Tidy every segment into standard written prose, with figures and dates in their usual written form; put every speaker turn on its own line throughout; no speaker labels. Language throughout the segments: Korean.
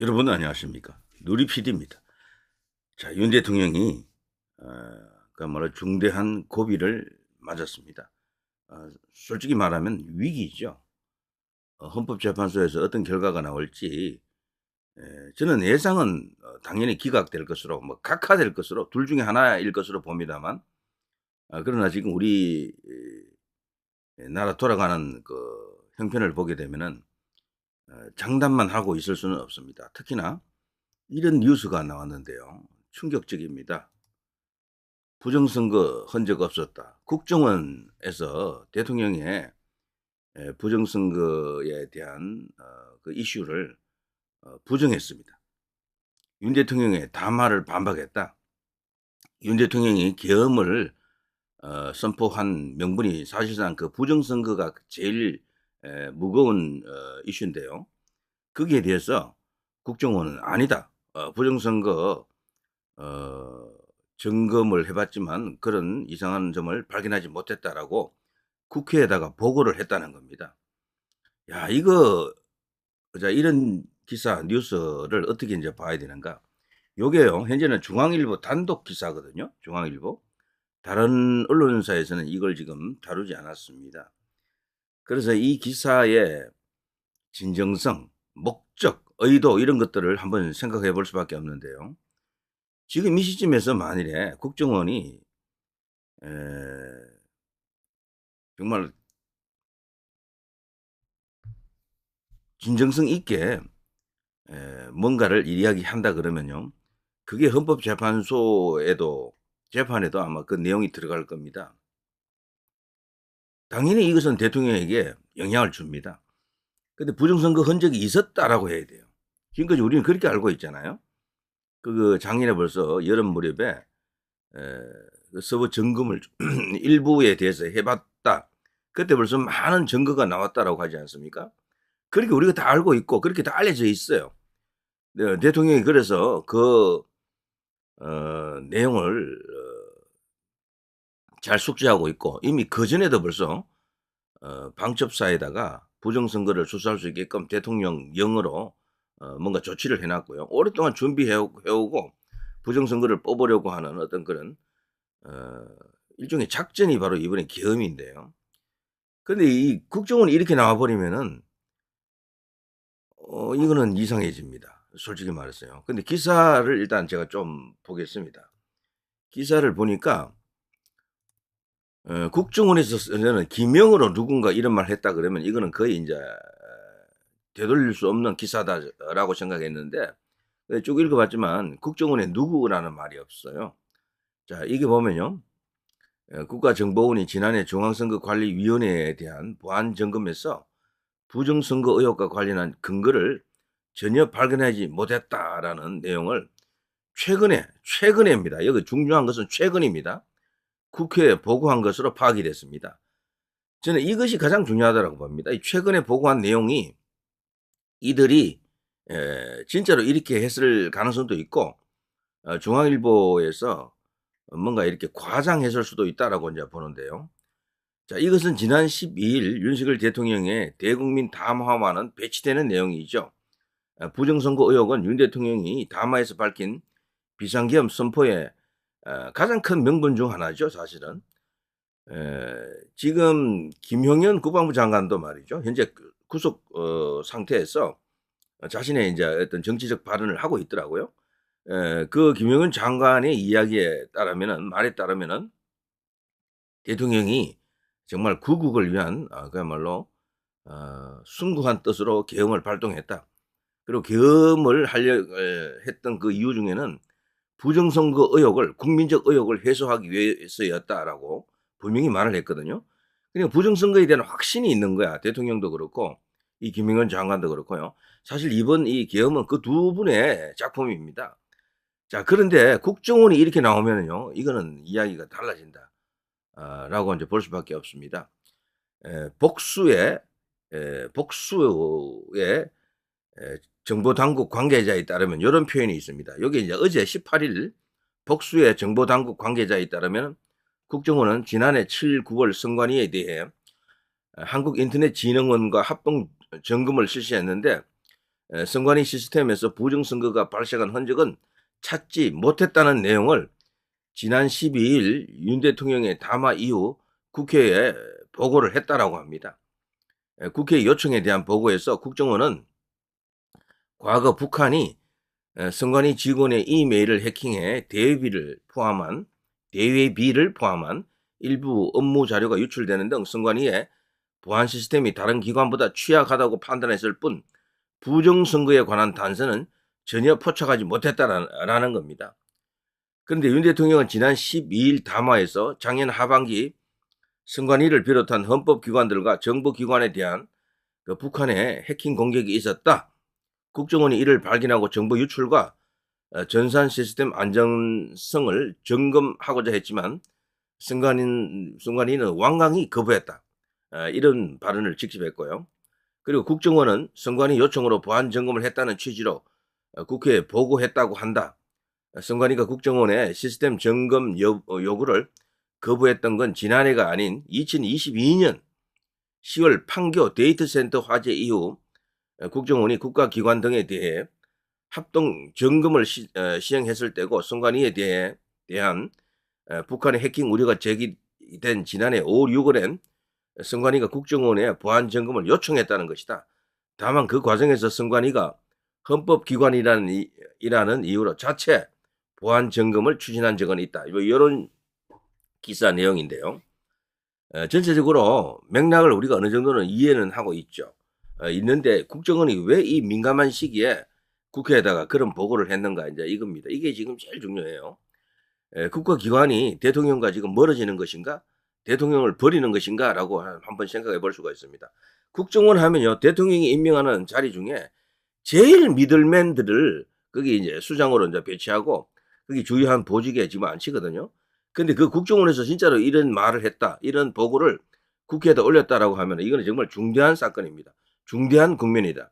여러분 안녕하십니까? 누리 PD입니다. 자, 윤 대통령이 그야말로 중대한 고비를 맞았습니다. 솔직히 말하면 위기죠. 헌법재판소에서 어떤 결과가 나올지 저는 예상은 당연히 기각될 것으로 뭐 각하될 것으로 둘 중에 하나일 것으로 봅니다만 그러나 지금 우리 나라 돌아가는 그 형편을 보게 되면은 장담만 하고 있을 수는 없습니다. 특히나 이런 뉴스가 나왔는데요. 충격적입니다. 부정선거 흔적 없었다. 국정원에서 대통령의 부정선거에 대한 그 이슈를 부정했습니다. 윤 대통령의 담화를 반박했다. 윤 대통령이 계엄을 선포한 명분이 사실상 그 부정선거가 제일 무거운 이슈인데요. 거기에 대해서 국정원은 아니다. 부정선거 어 점검을 해 봤지만 그런 이상한 점을 발견하지 못했다라고 국회에다가 보고를 했다는 겁니다. 야 이거 자 이런 기사 뉴스를 어떻게 인제 봐야 되는가? 요게요 현재는 중앙일보 단독 기사거든요, 중앙일보. 다른 언론사에서는 이걸 지금 다루지 않았습니다. 그래서 이 기사의 진정성, 목적, 의도 이런 것들을 한번 생각해 볼 수밖에 없는데요. 지금 이 시점에서 만일에 국정원이 에 정말 진정성 있게 뭔가를 이야기한다 그러면요. 그게 헌법재판소에도 재판에도 아마 그 내용이 들어갈 겁니다. 당연히 이것은 대통령에게 영향을 줍니다. 근데 부정선거 흔적이 있었다라고 해야 돼요. 지금까지 우리는 그렇게 알고 있잖아요. 작년에 벌써 여름 무렵에 그 서버 점검을 일부에 대해서 해 봤다. 그때 벌써 많은 증거가 나왔다라고 하지 않습니까? 그렇게 우리가 다 알고 있고 그렇게 다 알려져 있어요. 네, 대통령이 그래서 내용을 잘 숙지하고 있고 이미 그전에도 벌써 방첩사에다가 부정선거를 수사할 수 있게끔 대통령령으로 뭔가 조치를 해 놨고요. 오랫동안 준비해 오고 부정선거를 뽑으려고 하는 어떤 그런 어 일종의 작전이 바로 이번에 계엄인데요. 근데 이 국정원이 이렇게 나와 버리면은 이거는 이상해집니다, 솔직히 말해서요. 근데 기사를 일단 제가 좀 보겠습니다. 기사를 보니까 국정원에서 쓰는 기명으로 누군가 이런 말을 했다 그러면 이거는 거의 인제 되돌릴 수 없는 기사다라고 생각했는데 쭉 읽어 봤지만 국정원에 누구라는 말이 없어요. 자 이게 보면요. 국가정보원이 지난해 중앙선거관리위원회에 대한 보안 점검에서 부정선거 의혹과 관련한 근거를 전혀 발견하지 못했다라는 내용을 최근에입니다. 여기 중요한 것은 최근입니다. 국회에 보고한 것으로 파악이 됐습니다. 저는 이것이 가장 중요하다고 봅니다. 이 최근에 보고한 내용이 이들이 진짜로 이렇게 했을 가능성도 있고 중앙일보에서 뭔가 이렇게 과장했을 수도 있다라고 이제 보는데요. 자 이것은 지난 12일 윤석열 대통령의 대국민 담화와는 배치되는 내용이죠. 부정선거 의혹은 윤 대통령이 담화에서 밝힌 비상계엄 선포의 가장 큰 명분 중 하나죠 사실은. 지금 김형현 국방부 장관도 말이죠. 현재 구속 상태에서 자신의 인제 어떤 정치적 발언을 하고 있더라고요. 그 김영현 장관의 이야기에 따르면은 말에 따르면은 대통령이 정말 구국을 위한 그야말로 숭고한 뜻으로 계엄을 발동했다. 그리고 계엄을 했던 그 이유 중에는 부정선거 의혹을 국민적 의혹을 해소하기 위해서였다라고 분명히 말을 했거든요. 그러니까 부정선거에 대한 확신이 있는 거야. 대통령도 그렇고 이 김영현 장관도 그렇고요. 사실 이번 이 계엄은 그 두 분의 작품입니다. 자 그런데 국정원이 이렇게 나오면은요. 이거는 이야기가 달라진다. 라고 인제 볼 수밖에 없습니다. 복수의 정보 당국 관계자에 따르면 요런 표현이 있습니다. 요게 이제 어제 18일 복수의 정보 당국 관계자에 따르면 국정원은 지난해 7, 9월 선관위에 대해 한국인터넷진흥원과 합동 점검을 실시했는데 선관위 시스템에서 부정선거가 발생한 흔적은 찾지 못했다는 내용을 지난 12일 윤 대통령의 담화 이후 국회에 보고를 했다라고 합니다. 국회 요청에 대한 보고에서 국정원은 과거 북한이 선관위 직원의 이메일을 해킹해 대외비를 포함한 일부 업무 자료가 유출되는 등 선관위의 보안 시스템이 다른 기관보다 취약하다고 판단했을 뿐 부정선거에 관한 단서는 전혀 포착하지 못했다라는 겁니다. 그런데 윤 대통령은 지난 12일 담화에서 작년 하반기 선관위를 비롯한 헌법기관들과 정부기관에 대한 그 북한의 해킹 공격이 있었다. 국정원이 이를 발견하고 정보 유출과 전산 시스템 안전성을 점검하고자 했지만 선관위는 완강히 거부했다. 이런 발언을 직접 했고요. 그리고 국정원은 선관위 요청으로 보안 점검을 했다는 취지로 국회에 보고했다고 한다. 선관위가 국정원의 시스템 점검 요구를 거부했던 건 지난해가 아닌 2022년 10월 판교 데이터센터 화재 이후 국정원이 국가기관 등에 대해 합동 점검을 시행했을 때고 선관위에 대한 북한의 해킹 우려가 제기된 지난해 5월 6월엔 선관위가 국정원에 보안 점검을 요청했다는 것이다. 다만 그 과정에서 선관위가 헌법기관이라는 이유로 자체 보안 점검을 추진한 적은 있다. 이런 기사 내용인데요. 전체적으로 맥락을 우리가 어느 정도는 이해는 하고 있는데 국정원이 왜 이 민감한 시기에 국회에다가 그런 보고를 했는가 이제 이겁니다. 이게 지금 제일 중요해요. 국가기관이 대통령과 지금 멀어지는 것인가? 대통령을 버리는 것인가라고 한번 생각해 볼 수가 있습니다. 국정원 하면요, 대통령이 임명하는 자리 중에 제일 미들맨들을 거기 이제 수장으로 이제 배치하고 거기 주요한 보직에 지금 앉히거든요. 근데 그 국정원에서 진짜로 이런 말을 했다, 이런 보고를 국회에다 올렸다라고 하면 이거는 정말 중대한 사건입니다. 중대한 국면이다.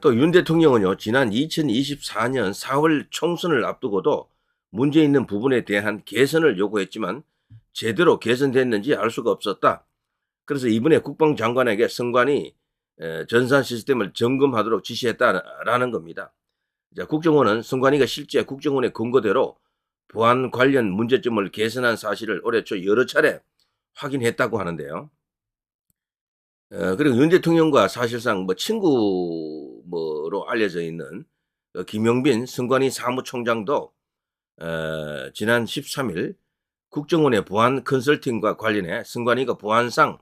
또 윤 대통령은요, 지난 2024년 4월 총선을 앞두고도 문제 있는 부분에 대한 개선을 요구했지만 제대로 개선됐는지 알 수가 없었다. 그래서 이번에 국방장관에게 선관위 전산 시스템을 점검하도록 지시했다라는 겁니다. 자, 국정원은 선관위가 실제 국정원의 권고대로 보안 관련 문제점을 개선한 사실을 올해 초 여러 차례 확인했다고 하는데요. 그리고 윤 대통령과 사실상 친구로 알려져 있는 김용빈 선관위 사무총장도 지난 13일 국정원의 보안 컨설팅과 관련해 선관위가 보안상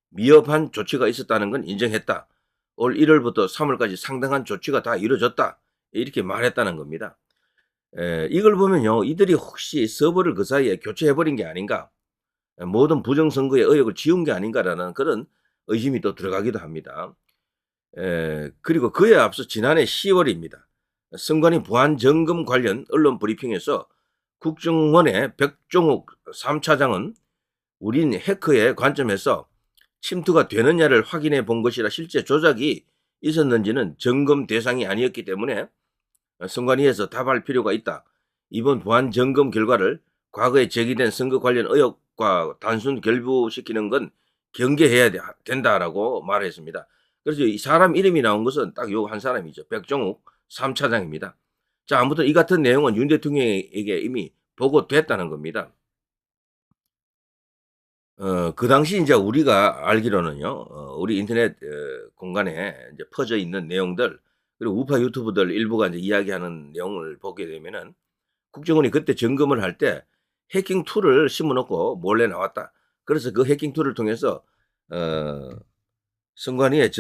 미흡한 조치가 있었다는 건 인정했다. 올 1월부터 3월까지 상당한 조치가 다 이루어졌다. 이렇게 말했다는 겁니다. 이걸 보면요, 이들이 혹시 서버를 그 사이에 교체해버린 게 아닌가, 모든 부정선거의 의혹을 지운 게 아닌가라는 그런 의심이 또 들어가기도 합니다. 그리고 그에 앞서 지난해 10월입니다. 선관위 보안 점검 관련 언론 브리핑에서 국정원의 백종욱 3차장은 우린 해커의 관점에서 침투가 되느냐를 확인해 본 것이라 실제 조작이 있었는지는 점검 대상이 아니었기 때문에 선관위에서 답할 필요가 있다. 이번 보안 점검 결과를 과거에 제기된 선거 관련 의혹과 단순 결부시키는 건 경계해야 된다라고 말했습니다. 그래서 이 사람 이름이 나온 것은 딱 요 한 사람이죠. 백종욱 3차장입니다. 자, 아무튼 이 같은 내용은 윤 대통령에게 이미 보고됐다는 겁니다. 그 당시 이제 우리가 알기로는요, 우리 인터넷 공간에 이제 퍼져 있는 내용들, 그리고 우파 유튜브들 일부가 이제 이야기하는 내용을 보게 되면은 국정원이 그때 점검을 할 때 해킹 툴을 심어놓고 몰래 나왔다. 그래서 그 해킹 툴을 통해서 선관위의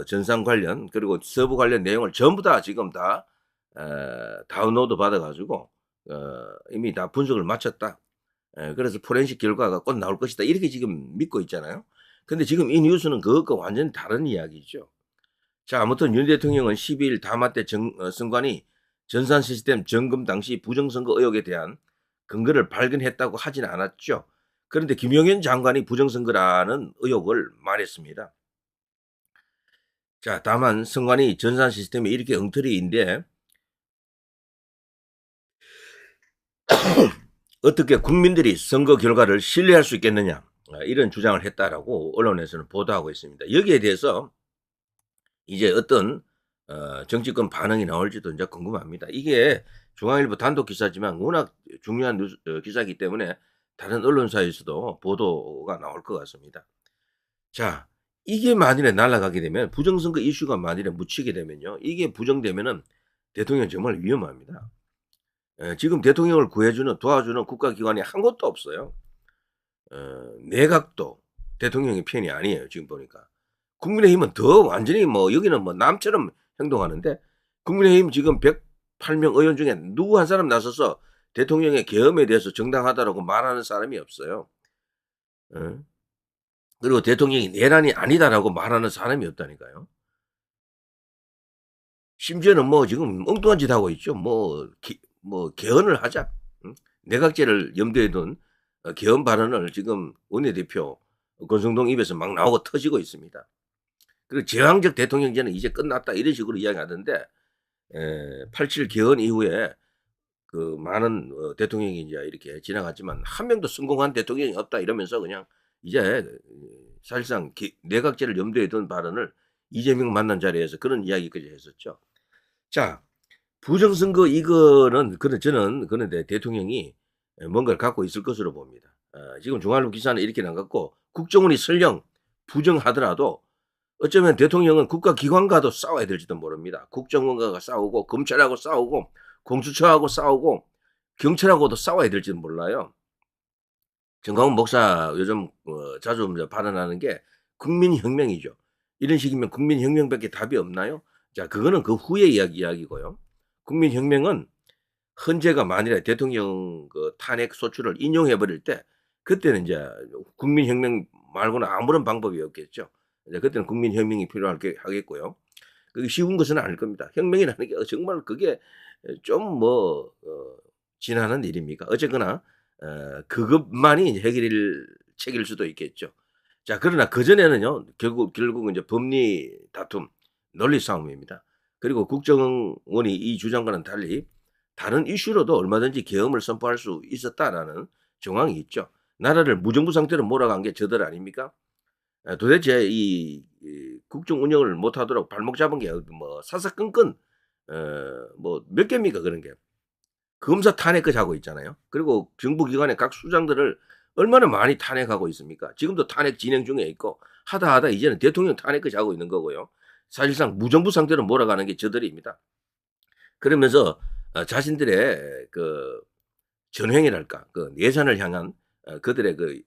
전산 관련 그리고 서부 관련 내용을 전부 다 지금 다 다운로드 받아가지고 이미 다 분석을 마쳤다. 그래서 포렌식 결과가 곧 나올 것이다. 이렇게 지금 믿고 있잖아요. 근데 지금 이 뉴스는 그것과 완전히 다른 이야기죠. 자, 아무튼 윤 대통령은 12일 담화 때 선관위 전산 시스템 점검 당시 부정선거 의혹에 대한 근거를 발견했다고 하진 않았죠. 그런데 김용현 장관이 부정선거라는 의혹을 말했습니다. 자, 다만 선관위 전산 시스템이 이렇게 엉터리인데 어떻게 국민들이 선거 결과를 신뢰할 수 있겠느냐, 이런 주장을 했다라고 언론에서는 보도하고 있습니다. 여기에 대해서 이제 어떤 정치권 반응이 나올지도 인제 궁금합니다. 이게 중앙일보 단독 기사지만 워낙 중요한 뉴스 기사이기 때문에 다른 언론사에서도 보도가 나올 것 같습니다. 자, 이게 만일에 날아가게 되면 부정선거 이슈가 만일에 묻히게 되면요. 이게 부정되면은 대통령 정말 위험합니다. 지금 대통령을 구해주는 도와주는 국가기관이 한 곳도 없어요. 내각도 대통령의 편이 아니에요 지금 보니까. 국민의힘은 더 완전히 뭐 여기는 뭐 남처럼 행동하는데 국민의힘 지금 108명 의원 중에 누구 한 사람 나서서 대통령의 계엄에 대해서 정당하다라고 말하는 사람이 없어요. 어? 그리고 대통령이 내란이 아니다라고 말하는 사람이 없다니까요. 심지어는 뭐 지금 엉뚱한 짓 하고 있죠. 뭐 개헌을 하자. 응? 내각제를 염두에 둔 개헌 발언을 지금 원내대표 권성동 입에서 막 나오고 터지고 있습니다. 그리고 제왕적 대통령제는 이제 끝났다 이런 식으로 이야기하던데 87 개헌 이후에 그 많은 대통령이 이제 이렇게 지나갔지만 한 명도 성공한 대통령이 없다 이러면서 그냥 이제 사실상 내각제를 염두에 둔 발언을 이재명 만난 자리에서 그런 이야기까지 했었죠. 자, 부정선거 이거는 저는 그런데 대통령이 뭔가를 갖고 있을 것으로 봅니다. 지금 중앙일보 기사는 이렇게 나갔고 국정원이 설령 부정하더라도 어쩌면 대통령은 국가기관과도 싸워야 될지도 모릅니다. 국정원과 싸우고 검찰하고 싸우고 공수처하고 싸우고 경찰하고도 싸워야 될지도 몰라요. 정광훈 목사 요즘 자주 발언하는 게 국민혁명이죠. 이런 식이면 국민혁명밖에 답이 없나요? 자, 그거는 그 후의 이야기고요. 국민혁명은 헌재가 만일에 대통령 그 탄핵 소추를 인용해 버릴 때 그때는 이제 국민혁명 말고는 아무런 방법이 없겠죠. 이제 그때는 국민혁명이 하겠고요. 그게 쉬운 것은 아닐 겁니다. 혁명이라는 게 정말 그게 좀 지나는 일입니까? 어쨌거나 그것만이 이제 책일 수도 있겠죠. 자, 그러나 그전에는요. 결국은 이제 법리 다툼, 논리 싸움입니다. 그리고 국정원이 이 주장과는 달리 다른 이슈로도 얼마든지 계엄을 선포할 수 있었다라는 정황이 있죠. 나라를 무정부 상태로 몰아간 게 저들 아닙니까? 도대체 이 국정 운영을 못하도록 발목 잡은 게 뭐 사사건건 뭐 몇 개입니까 그런 게. 검사 탄핵까지 하고 있잖아요. 그리고 정부 기관의 각 수장들을 얼마나 많이 탄핵하고 있습니까? 지금도 탄핵 진행 중에 있고 하다 이제는 대통령 탄핵까지 하고 있는 거고요. 사실상 무정부 상태로 몰아가는 게 저들입니다. 그러면서 자신들의 그 전횡이랄까 그 예산을 향한 그들의 그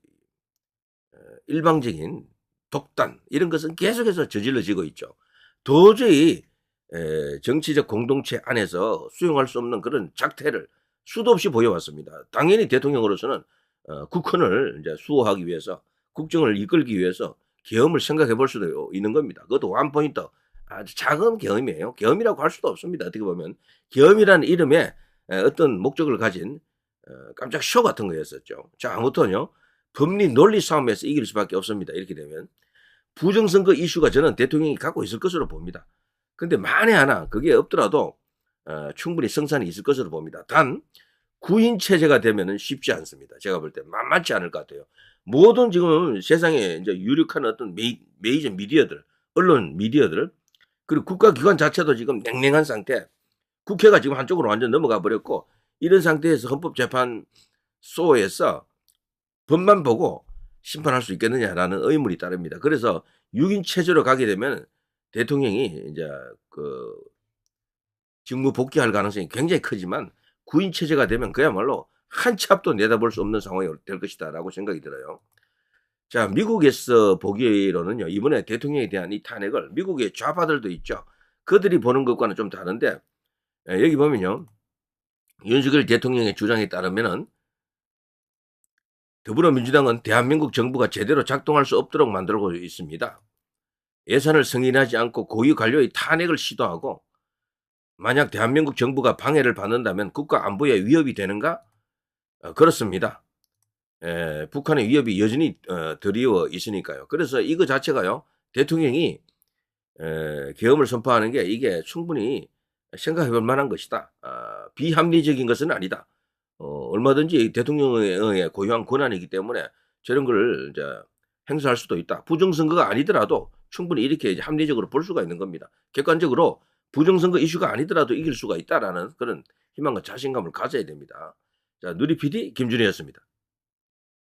일방적인 독단 이런 것은 계속해서 저질러지고 있죠. 도저히 정치적 공동체 안에서 수용할 수 없는 그런 작태를 수도 없이 보여왔습니다. 당연히 대통령으로서는 국헌을 이제 수호하기 위해서 국정을 이끌기 위해서 계엄을 생각해 볼 수도 있는 겁니다. 그것도 원포인트 아주 작은 계엄이에요. 계엄이라고 할 수도 없습니다. 어떻게 보면 계엄이라는 이름에 어떤 목적을 가진 깜짝 쇼 같은 거였었죠. 자, 아무튼요. 법리 논리 싸움에서 이길 수밖에 없습니다. 이렇게 되면 부정선거 이슈가 저는 대통령이 갖고 있을 것으로 봅니다. 근데 만에 하나 그게 없더라도 충분히 성산이 있을 것으로 봅니다. 단 구인 체제가 되면은 쉽지 않습니다. 제가 볼 때 만만치 않을 것 같아요. 모든 지금 세상에 이제 유력한 어떤 메이저 미디어들, 언론 미디어들, 그리고 국가기관 자체도 지금 냉랭한 상태. 국회가 지금 한쪽으로 완전 넘어가 버렸고 이런 상태에서 헌법재판소에서 법만 보고 심판할 수 있겠느냐라는 의문이 따릅니다. 그래서 6인 체제로 가게 되면 대통령이 이제 그 직무 복귀할 가능성이 굉장히 크지만 9인 체제가 되면 그야말로 한 치 앞도 내다볼 수 없는 상황이 될 것이다라고 생각이 들어요. 자, 미국에서 보기로는요. 이번에 대통령에 대한 이 탄핵을 미국의 좌파들도 있죠. 그들이 보는 것과는 좀 다른데 여기 보면요. 윤석열 대통령의 주장에 따르면은 더불어민주당은 대한민국 정부가 제대로 작동할 수 없도록 만들고 있습니다. 예산을 승인하지 않고 고위 관료의 탄핵을 시도하고 만약 대한민국 정부가 방해를 받는다면 국가 안보에 위협이 되는가? 그렇습니다. 북한의 위협이 여전히 드리워 있으니까요. 그래서 이거 자체가요. 대통령이 계엄을 선포하는 게 이게 충분히 생각해 볼 만한 것이다. 비합리적인 것은 아니다. 얼마든지 대통령의 고유한 권한이기 때문에 저런 걸 이제 행사할 수도 있다. 부정선거가 아니더라도 충분히 이렇게 이제 합리적으로 볼 수가 있는 겁니다. 객관적으로 부정선거 이슈가 아니더라도 이길 수가 있다라는 그런 희망과 자신감을 가져야 됩니다. 자, 누리 PD 김준희였습니다.